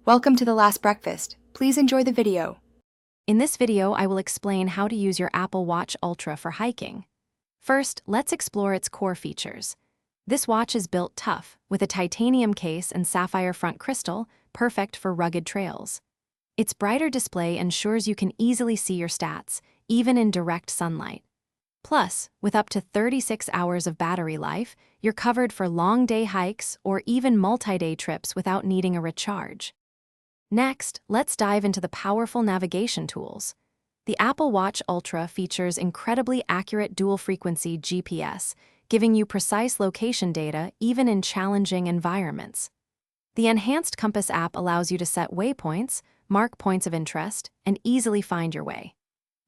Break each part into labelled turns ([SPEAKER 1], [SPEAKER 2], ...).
[SPEAKER 1] Welcome to The Last Breakfast. Please enjoy the video.
[SPEAKER 2] In this video, I will explain how to use your Apple Watch Ultra for hiking. First, let's explore its core features. This watch is built tough, with a titanium case and sapphire front crystal, perfect for rugged trails. Its brighter display ensures you can easily see your stats, even in direct sunlight. Plus, with up to 36 hours of battery life, you're covered for long day hikes or even multi-day trips without needing a recharge. Next, let's dive into the powerful navigation tools. The Apple Watch Ultra features incredibly accurate dual-frequency GPS, giving you precise location data even in challenging environments. The Enhanced Compass app allows you to set waypoints, mark points of interest, and easily find your way.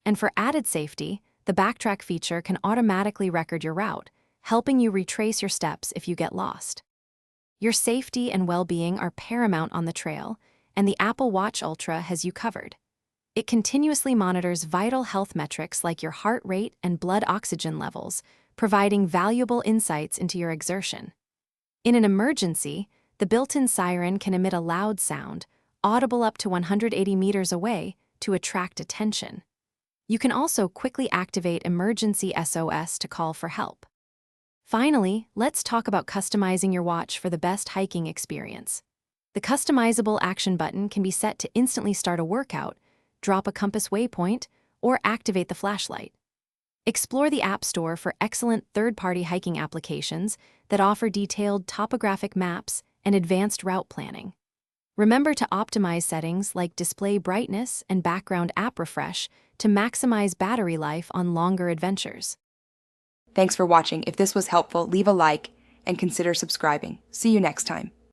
[SPEAKER 2] And for added safety, the Backtrack feature can automatically record your route, helping you retrace your steps if you get lost. Your safety and well-being are paramount on the trail, and the Apple Watch Ultra has you covered. It continuously monitors vital health metrics like your heart rate and blood oxygen levels, providing valuable insights into your exertion. In an emergency, the built-in siren can emit a loud sound, audible up to 180 meters away, to attract attention. You can also quickly activate emergency SOS to call for help. Finally, let's talk about customizing your watch for the best hiking experience. The customizable action button can be set to instantly start a workout, drop a compass waypoint, or activate the flashlight. Explore the App Store for excellent third-party hiking applications that offer detailed topographic maps and advanced route planning. Remember to optimize settings like display brightness and background app refresh to maximize battery life on longer adventures.
[SPEAKER 1] Thanks for watching. If this was helpful, leave a like and consider subscribing. See you next time.